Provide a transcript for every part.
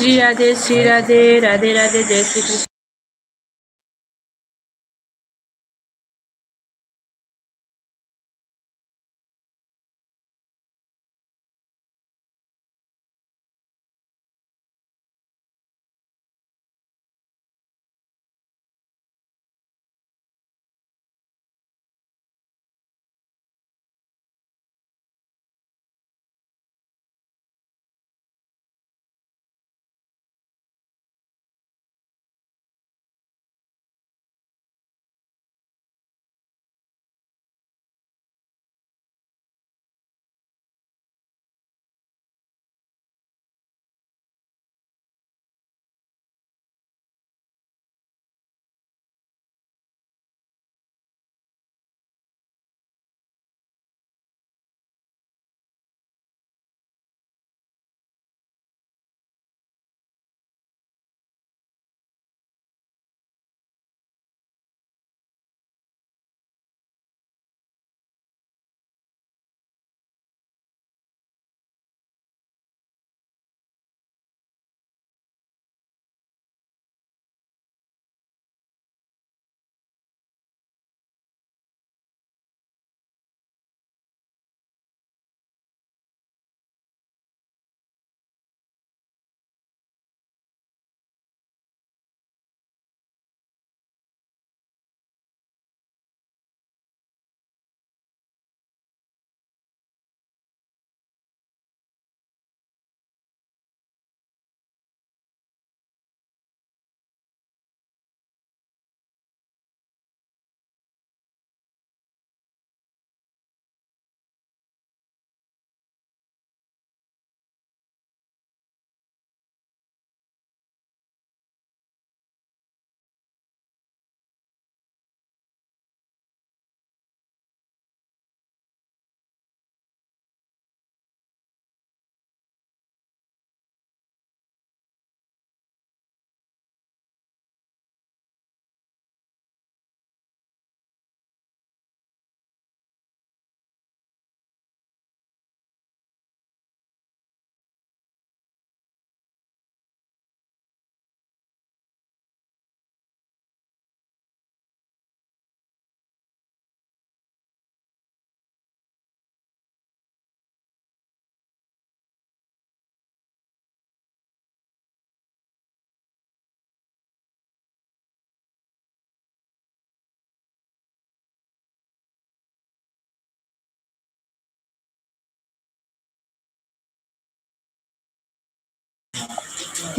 श्री राधे, राधे राधे, जय श्री कृष्ण।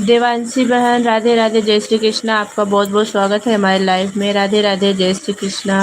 देवांशी बहन, राधे राधे, जय श्री कृष्ण। आपका बहुत बहुत स्वागत है हमारे लाइफ में। राधे राधे, जय श्री कृष्ण।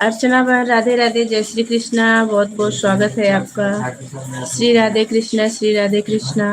अर्चना बहन राधे राधे, जय श्री कृष्णा, बहुत बहुत स्वागत है आपका। श्री राधे कृष्णा, श्री राधे कृष्णा।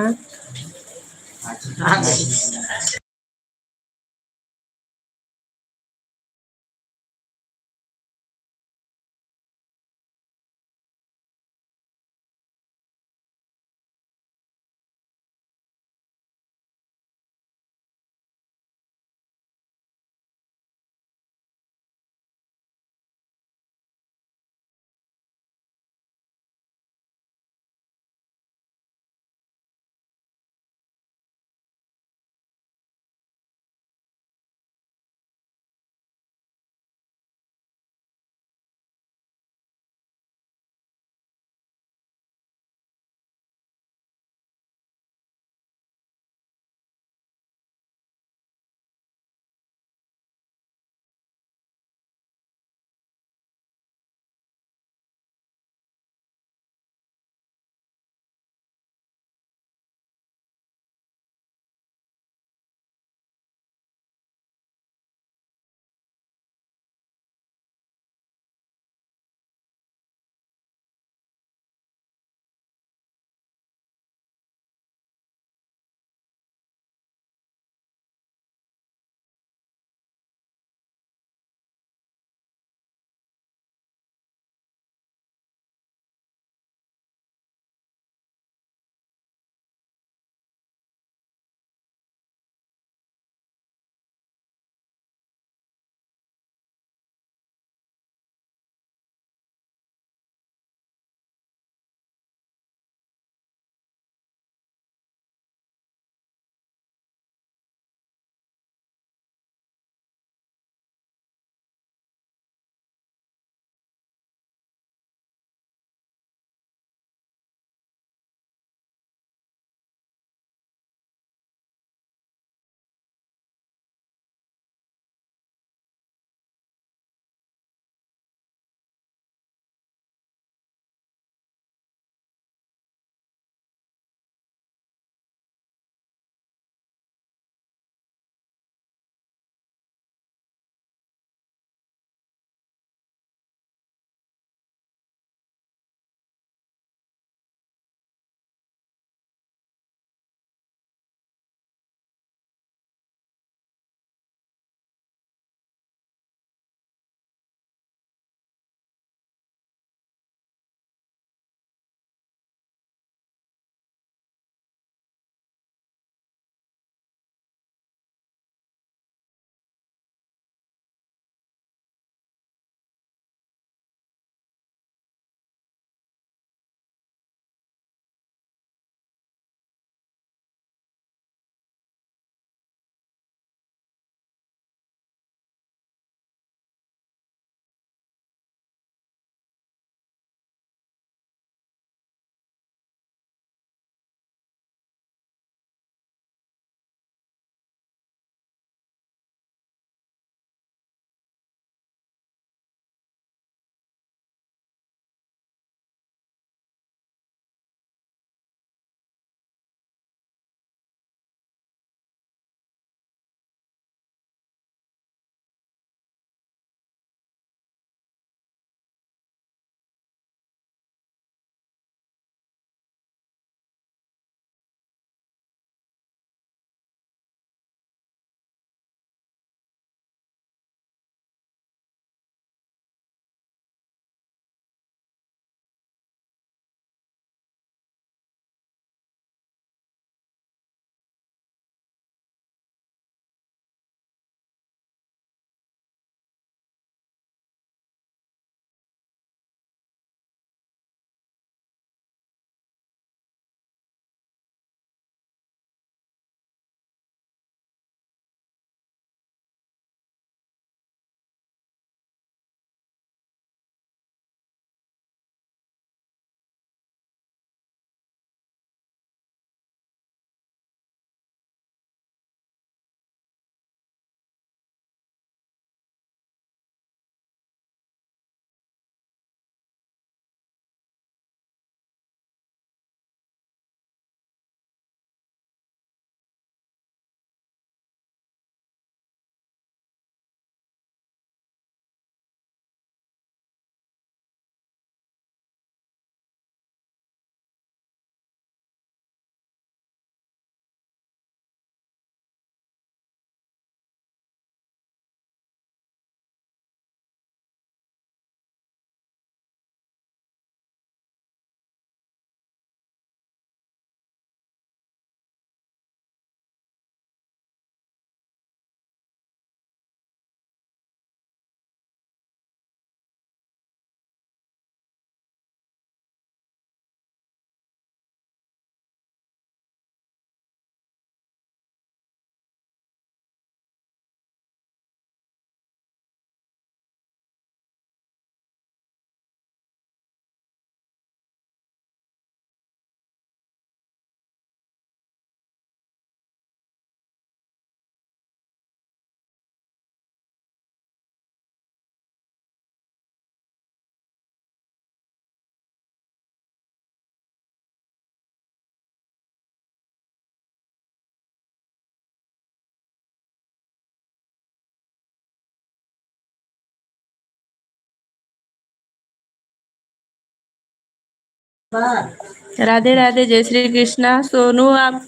राधे राधे, जय श्री कृष्णा। सोनू, आप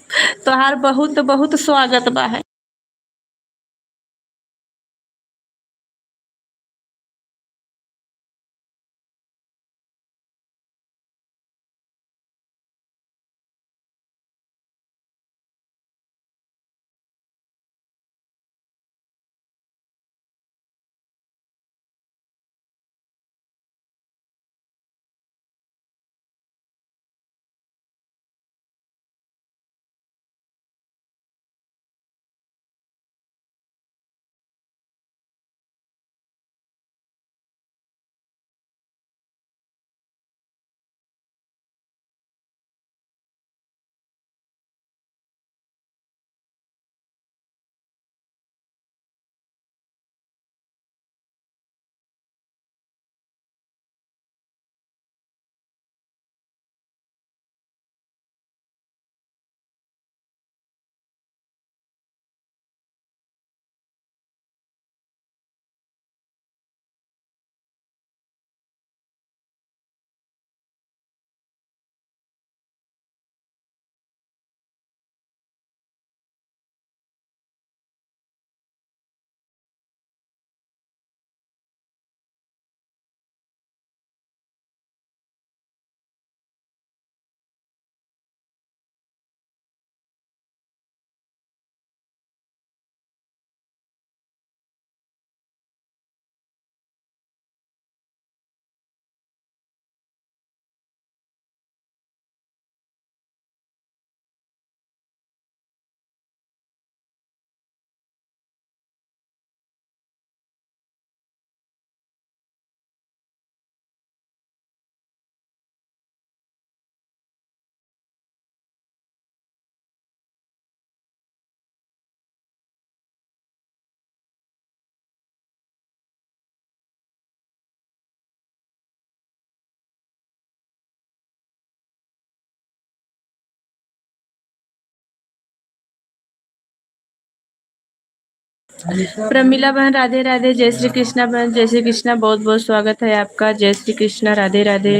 तोहार बहुत बहुत स्वागत बा है। प्रमिला बहन, राधे राधे, जय श्री कृष्णा बहन, जय श्री कृष्णा। बहुत बहुत स्वागत है आपका। जय श्री कृष्णा, राधे राधे।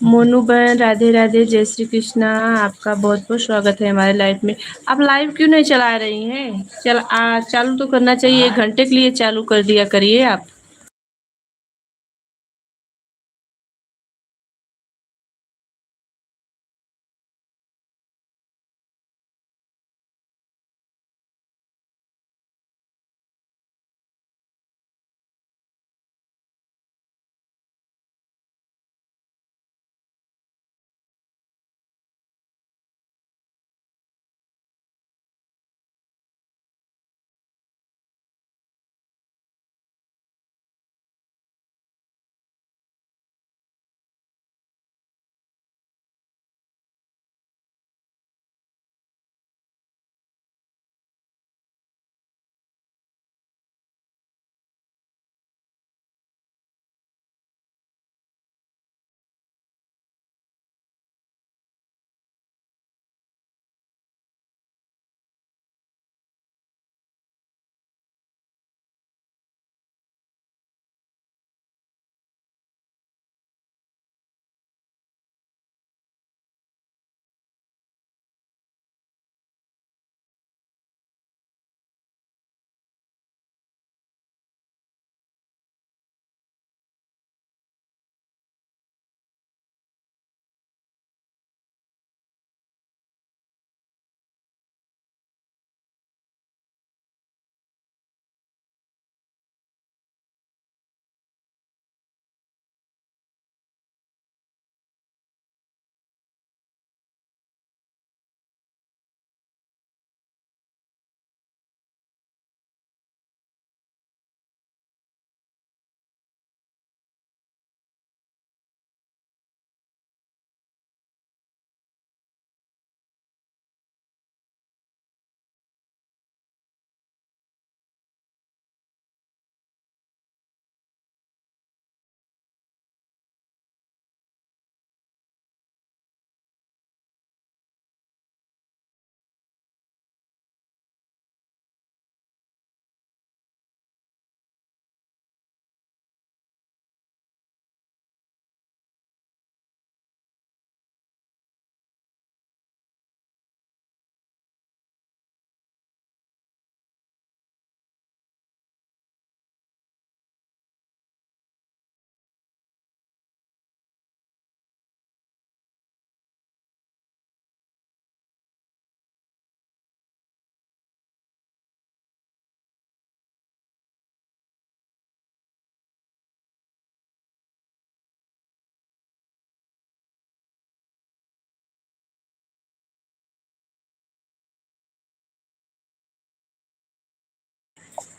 मोनू बहन, राधे राधे, जय श्री कृष्णा। आपका बहुत बहुत स्वागत है हमारे लाइफ में। आप लाइव क्यों नहीं चला रही हैं? चालू तो करना चाहिए, 1 घंटे के लिए चालू कर दिया करिए आप।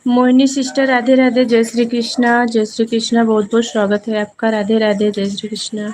मोहिनी सिस्टर, राधे राधे, जय श्री कृष्णा, जय श्री कृष्णा, बहुत बहुत स्वागत है आपका, राधे राधे, जय श्री कृष्णा।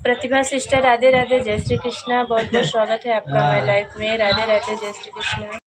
प्रतिभा सिस्टर, राधे राधे, जय श्री कृष्णा। बहुत बहुत स्वागत है आपका हमारी लाइफ में। राधे राधे, जय श्री कृष्णा।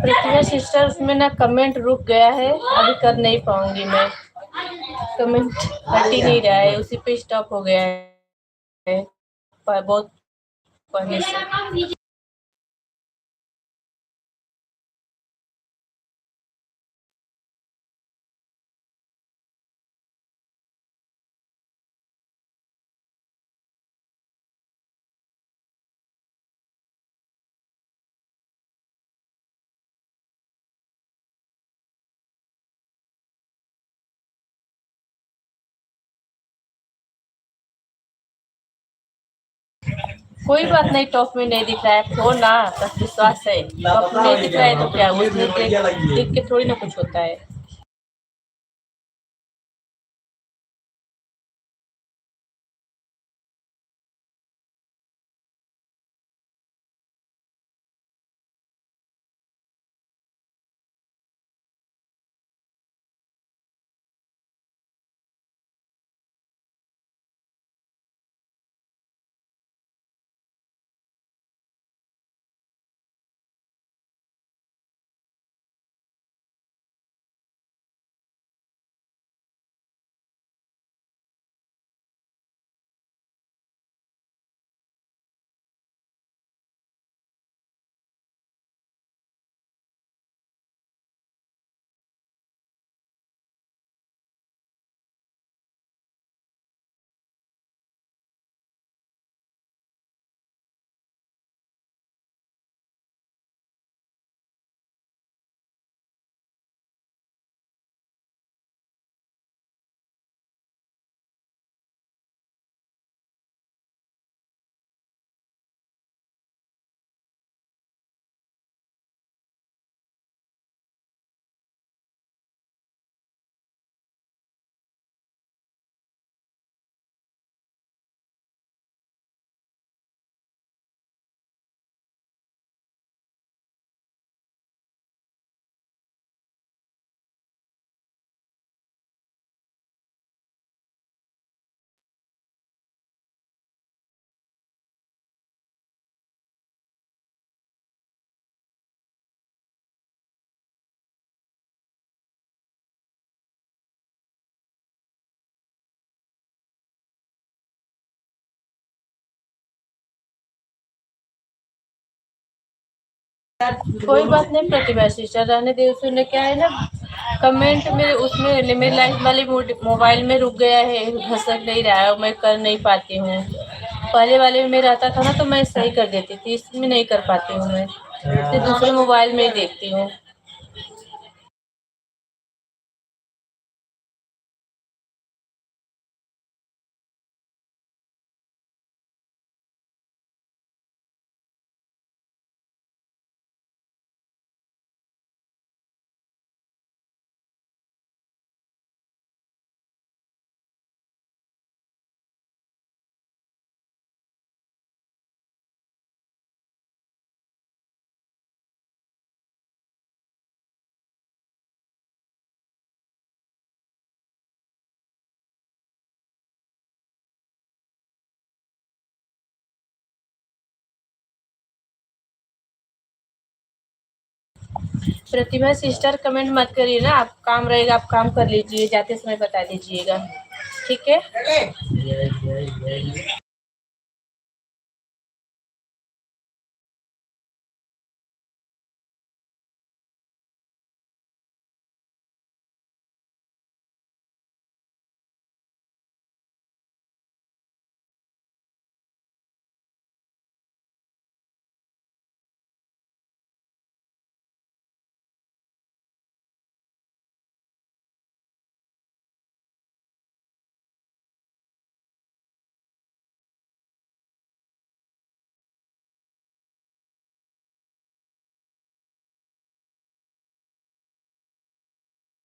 प्रतिभा सिस्टर, उसमें ना कमेंट रुक गया है, अभी कर नहीं पाऊंगी मैं। कमेंट हट ही नहीं रहा है, उसी पे स्टॉप हो गया है बहुत पहले से। कोई बात नहीं, टॉप में नहीं दिख रहा है, हो ना, बस विश्वास है। टॉप में नहीं दिख रहा है तो क्या, उसमें देख के थोड़ी ना कुछ होता है। कोई बात नहीं प्रतिभा सिस्टर, रहने दे। उसने क्या है ना, कमेंट में उसमें मेरे लाइफ वाले मोबाइल में रुक गया है, घसक नहीं रहा है, मैं कर नहीं पाती हूँ। पहले वाले में रहता था ना तो मैं सही कर देती थी, इसमें नहीं कर पाती हूँ मैं, इसलिए दूसरे मोबाइल में ही देखती हूँ। प्रतिभा सिस्टर कमेंट मत करिए ना, आप काम रहेगा आप काम कर लीजिए, जाते समय बता दीजिएगा, ठीक है।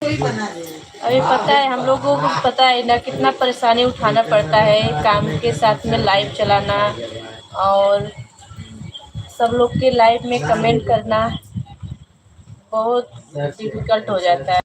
अभी पता है हम लोगों को, पता है ना कितना परेशानी उठाना पड़ता है काम के साथ में लाइव चलाना, और सब लोग के लाइव में कमेंट करना बहुत डिफिकल्ट हो जाता है।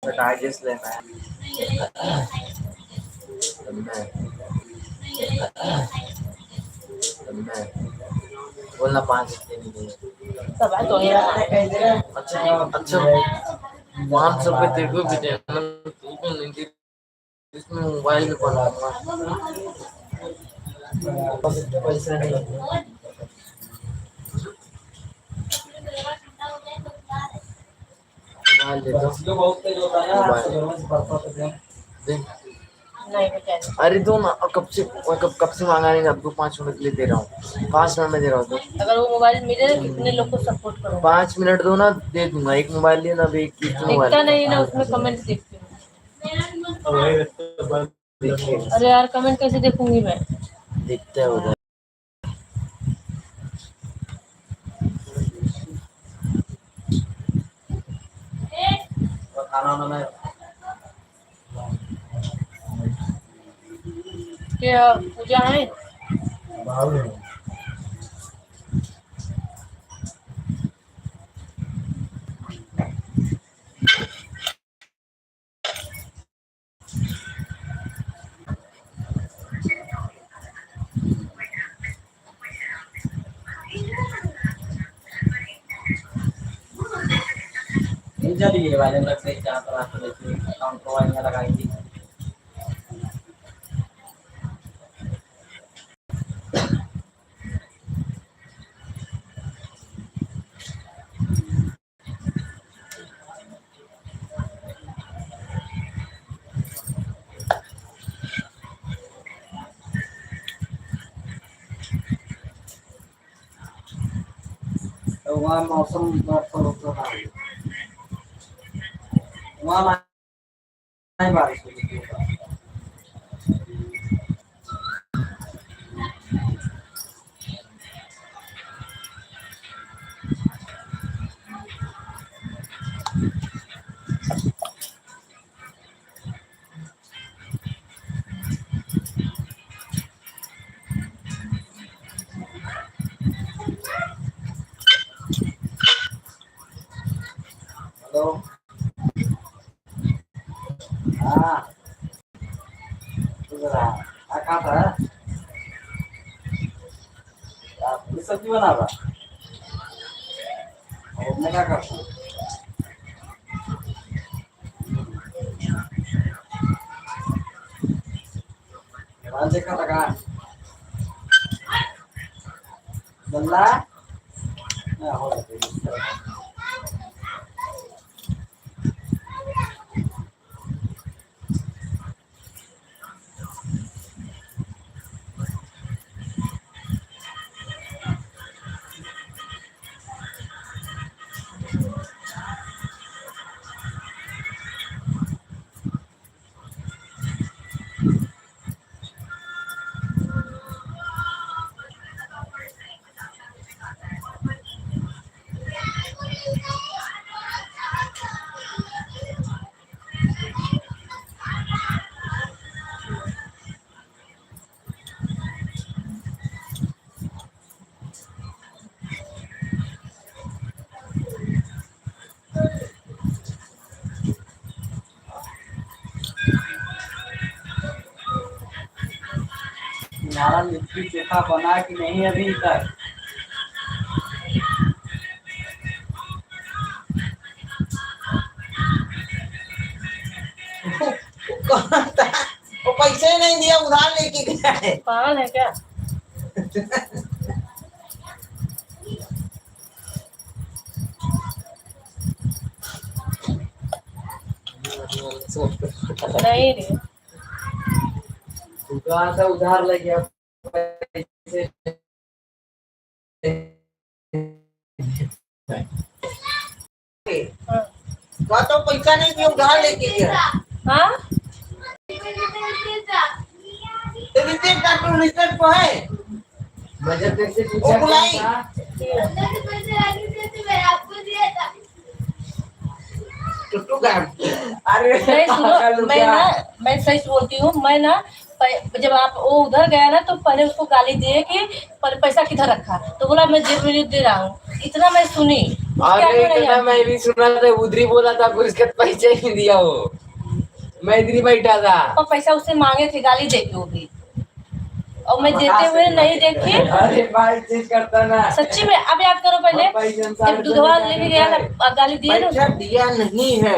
डाइजेस्ट लेना है। बोलना 5 सब है तो अच्छा अच्छा 500 रुपये तेरे को भी देना, तू को नहीं दे, इसमें मोबाइल में बनाऊंगा। पैसा नहीं मोबाइल दे दो, बहुत तेज होता है अरे दो ना, कब से मांगा नहीं, अब तो 5 मिनट के लिए दे रहा हूँ, 5 मिनट में दे रहा हूँ। अगर वो मोबाइल मिले कितने लोग को सपोर्ट करो, 5 मिनट दो ना, दे दूंगा। एक मोबाइल लेना, अब एक दिखता नहीं ना उसमें कमेंट देखती हूँ। अरे यार कमेंट कैसे देखूंगी मैं, दिखता है उधर। खाना वाना क्या पूजा है? चलिए वाले लग से 4 काउंटर वाली लगाई थी। तो वहाँ मौसम वहाँ नहीं बारिश हुई। हेलो हाँ कहाँ था सब्जी बना रहा, मैं क्या करता हूँ देखा लगा गल्ला तुम्हारा लिट्टी चोखा बना कि नहीं अभी तक? वो पैसे नहीं दिया, उधार लेके गया है। पागल है क्या? नहीं रे दुकान से उधार ले गया पैसे। तो पैसा नहीं दिया, उधार लेके गया। हाँ तो रिटेट का तो रिटेट को है बजट से पूछा बुलाई टुटू का। अरे नहीं सुनो, मैं सही बोलती हूँ। मैं ना जब आप वो उधर गया ना तो पहले उसको गाली दिए कि पैसा किधर रखा, तो बोला मैं जेब में दे रहा हूँ, इतना मैं सुनी। अरे इतना मैं भी सुना था, उधरी बोला था, उसके पैसे नहीं दिया वो, मैं इधर बैठा था। और पैसा उससे मांगे थे, गाली देके वो भी, और मैं देते हुए नहीं देखी। अरे भाई चीज करता ना सच्ची में। अब याद करो पहले जब दूधवा लेके गया था, गाली दिए ना, पैसा दिया नहीं है।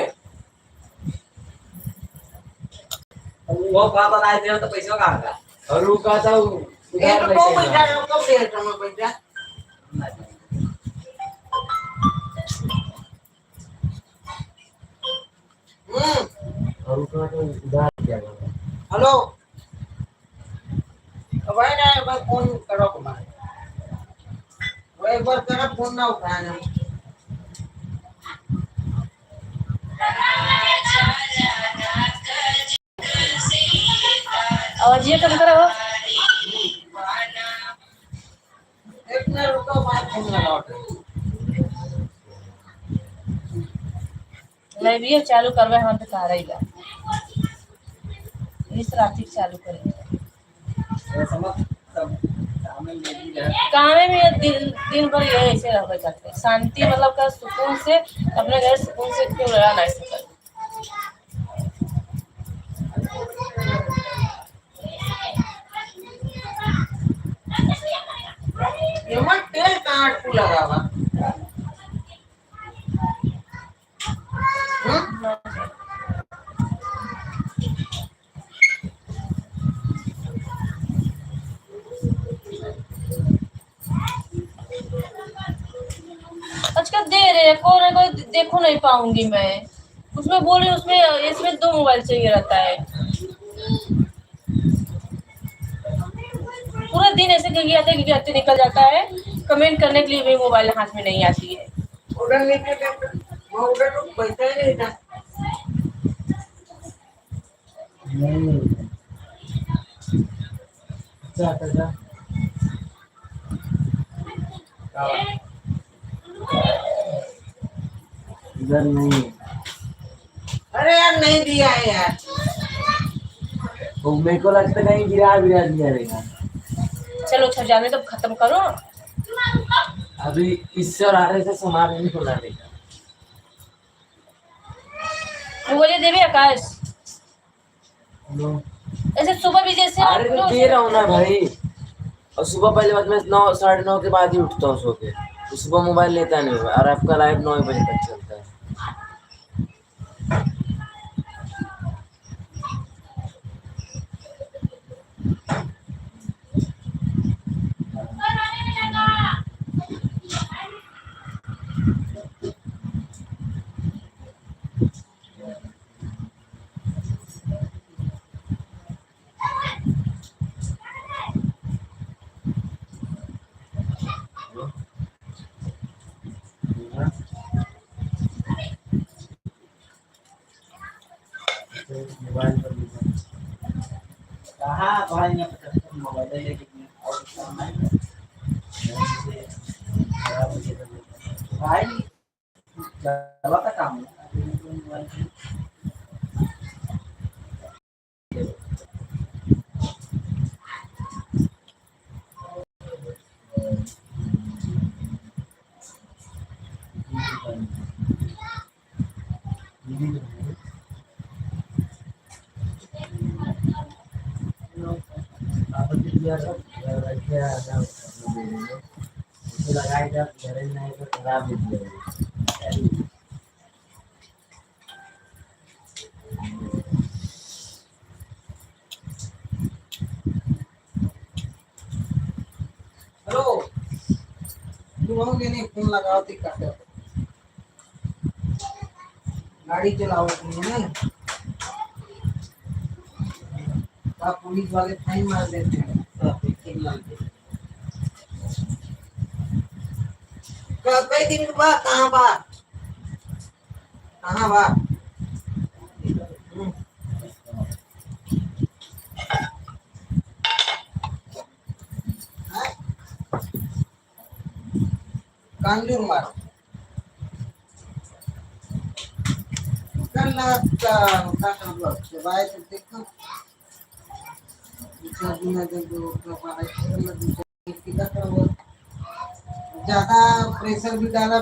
वो बाबा आए थे तो पैसा कहाँ का, और वो कहा था उधार पैसा कब दे रहा मैं पैसा। और वो कहा था उधार क्या करा। हेलो भाई ना एक बार फोन करो तुम्हारे, वो एक बार तेरा फोन ना उठाया। और ये कब करो, एक मिनट रुको, बात फोन लगाओ। मैं भी चालू करवे हम तो कह रही इस रात चालू करेंगे। कामे में दिन भर ये ऐसे रह करते हैं। शांति मतलब का सुकून से अपने घर सुकून से क्यों रह नहीं सकते। ये मत तेल कहाँ अटकू लगा हुआ। आजकल दे रहे कौन है, कोई देखो नहीं पाऊंगी मैं। उसमें बोले उसमें इसमें 2 मोबाइल चाहिए रहता है। पूरा दिन ऐसे गिरगियाते निकल जाता है। कमेंट करने के लिए भी मोबाइल हाथ में नहीं आती है। उधर लेके वो उधर तो पैसा ही नहीं था। नहीं अच्छा इधर नहीं। अरे यार नहीं दिया है यार, वो मेरे को लगता कहीं गिरा दिया रहेगा। चलो अच्छा जाने तो खत्म करो। अभी इससे और आने से सामान नहीं खुला देगा। वो बोले देवी आकाश ऐसे सुबह भी जैसे अरे तो दे रहा हूँ ना भाई। और सुबह पहले बाद में 9 9:30 के बाद ही उठता हूँ सो के, तो सुबह मोबाइल लेता नहीं हुआ। और आपका लाइव 9 बजे तक चलता है। मोबाइल पर कहाँ भाई ने मोबाइल लेके और भाई चला था काम। लगाएगा नहीं तो खराब हो जाएगा। हेलो नहीं फोन लगाओ तो काटे गाड़ी चलाओ ना, आप पुलिस वाले फाइन मार देते हैं। कई दिन के बाद कहाँ बात कहाँ बात कांजूर मारो देखो ज्यादा प्रेशर भी डाला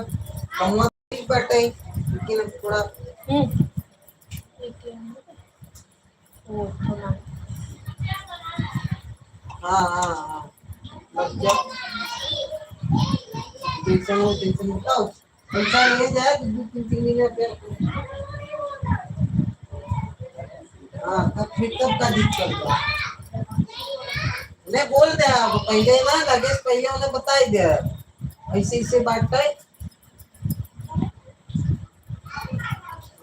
कमुआ भी बटे लेकिन अब थोड़ा हाँ हाँ हाँ लग जा टेंशन बताओ पैसा ले जाए तो 2-3 महीने फिर हाँ तब फिर तब का दिक्कत बा नहीं बोल दे आप पहले ना लगेज पहले उन्हें बताई दे ऐसे ऐसे बात है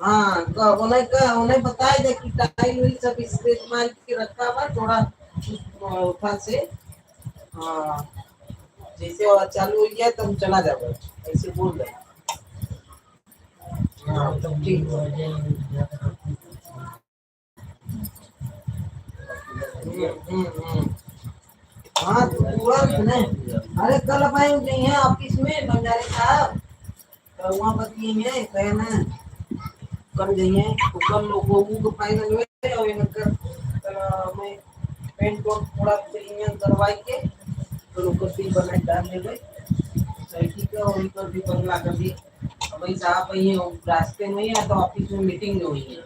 हाँ तो उन्हें बताई दे कि टाइल विल सब इसके इस्तेमाल के रखा हुआ थोड़ा उठा से हाँ जैसे वो चालू हो गया तब चला जाएगा ऐसे बोल दे हाँ तब ठीक हाँ तो तुरंत नहीं अरे कल भाई नहीं है ऑफिस में बंजारे साहब तो वहाँ बताइए कहना कर देंगे तो कल लोगों को फाइनल हुए और इनका मैं पेंट को थोड़ा इंजन करवाई के तो लोग को सील बनाए डाल दे गए साइकिल का और इनका भी बंगला कर दिए अब भाई साहब ये रास्ते में ही है तो ऑफिस में मीटिंग हुई है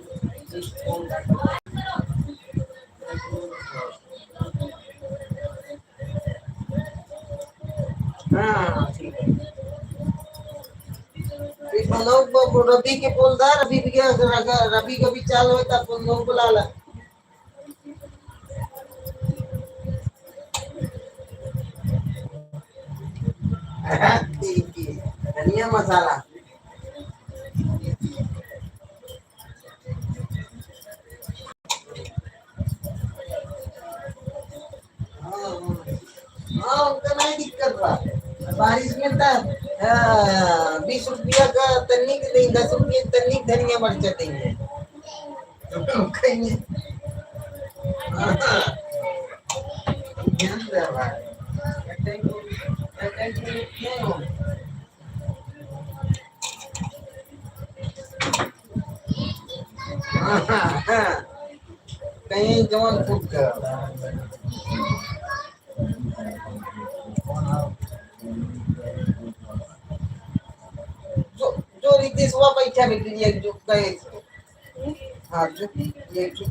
हाँ ठीक है फिर लोग रवि के बोलदार रवि भी अगर रवि का भी चाल हो तब उन लोग बुला ला ठीक है धनिया मसाला हाँ हाँ उनका नहीं दिक्कत बा बारिश में तो 20 रुपया का तनिक नहीं 10 रुपये तनिक धनिया मर्चा देंगे कहीं हाँ, ध्यान दे भाई हाँ, हाँ, कहीं जवान फूट कर जो जो रितेश हुआ बैठा बेटी जो गए हाँ जो ये जो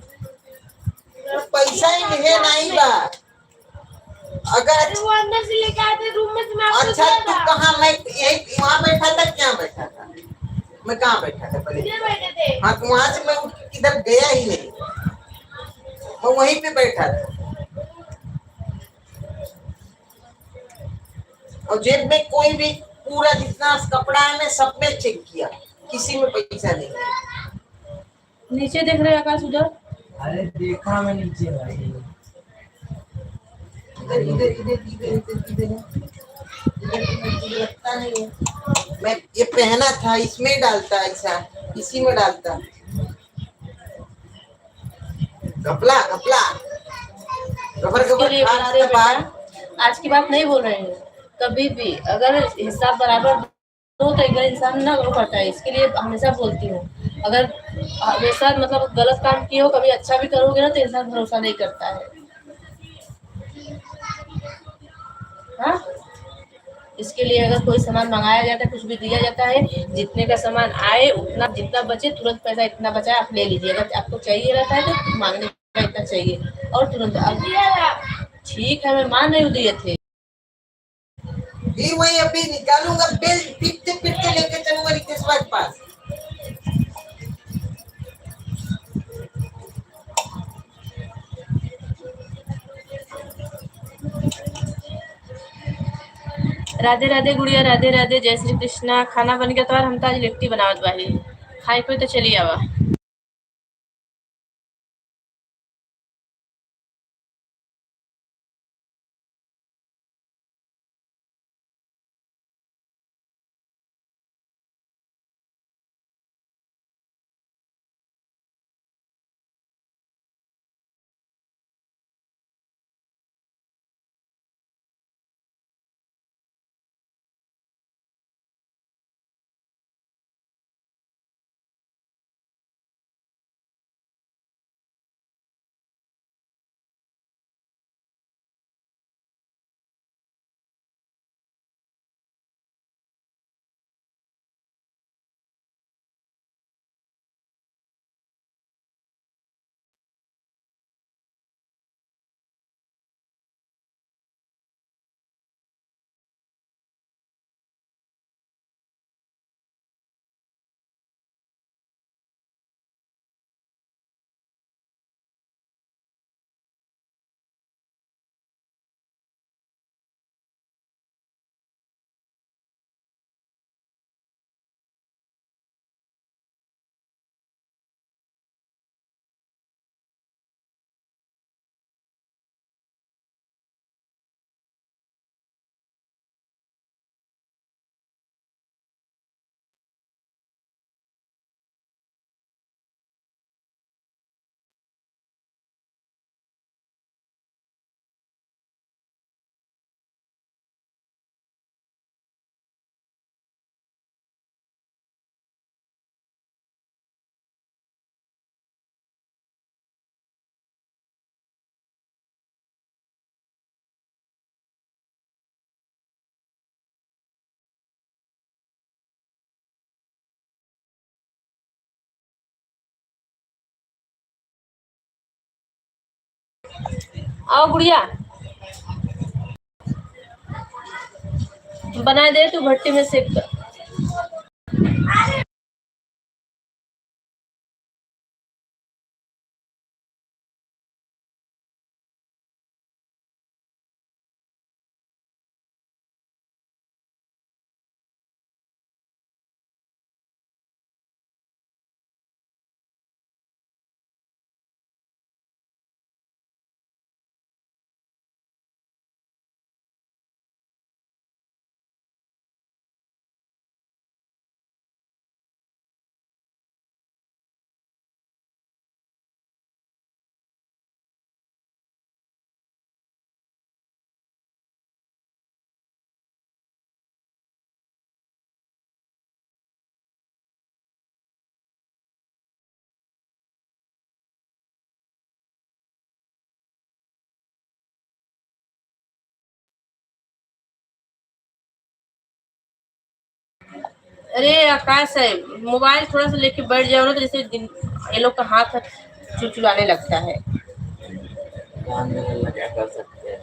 पैसा ही है नहीं बा अगर वो अंदर से लेके आए थे रूम में से मैं अच्छा तू कहाँ मैं यही वहाँ बैठा था क्या बैठा था मैं कहाँ बैठा था पहले हाँ तो वहाँ से मैं उठ के किधर गया ही नहीं मैं वहीं पे बैठा था और जेब में कोई भी पूरा जितना कपड़ा है मैं सब में चेक किया किसी में पैसा नहीं है नीचे देख रहे हैं आकाश उधर अरे देखा मैं नीचे भाई इधर इधर इधर इधर इधर इधर लगता नहीं है मैं ये पहना था इसमें डालता ऐसा इसी में डालता कपड़ा कपड़ा रबर इसके कवर लिए खा रहा बोलते था हैं बाहर बेटा आज की बात नहीं बोल रहे हैं कभी भी अगर हिसाब बराबर दो तो एक बार इंसान ना वो करता है इसके लिए हमेशा बोलती हूँ अगर हमेशा मतलब गलत काम किए हो कभी अच्छा भी करोगे ना तो इंसान भरोसा नहीं करता है हाँ इसके लिए अगर कोई सामान मंगाया जाता है कुछ भी दिया जाता है जितने का सामान आए उतना जितना बचे तुरंत पैसा इतना बचा आप ले लीजिए अगर आपको चाहिए रहता है तो मांगने का इतना चाहिए और तुरंत अब ठीक है मैं मान रही हूँ दिए थे फिर वही अभी निकालूंगा बिल पिटते पिटते लेके चलूंगा रितेश भाई के पास राधे राधे गुड़िया राधे राधे जय श्री कृष्णा खाना बन गया तो हम तो आज लिट्टी बनावत बाही खाए कोई तो चलिए आवा आओ गुड़िया, बना दे तू भट्टी में सेक कर। अरे आकाश है, मोबाइल थोड़ा सा लेके बैठ जाओ ना, तो जैसे ये लोग का हाथ चुचुलाने लगता है। ध्यान में नहीं लगा, कर सकते हैं।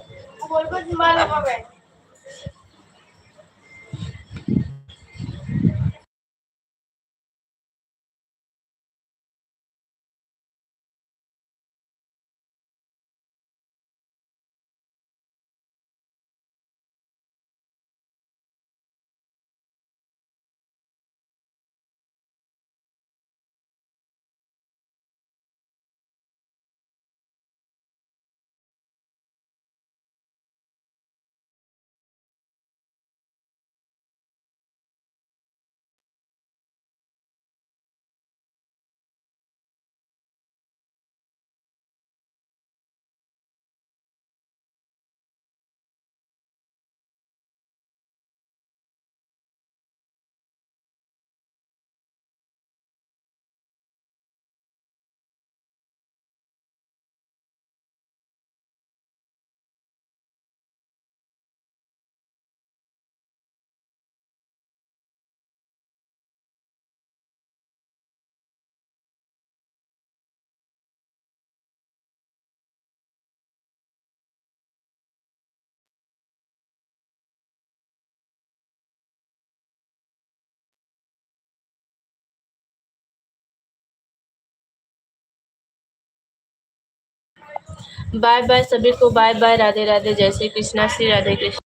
बाय बाय सभी को, बाय बाय, राधे राधे, जय श्री कृष्णा, श्री राधे कृष्ण।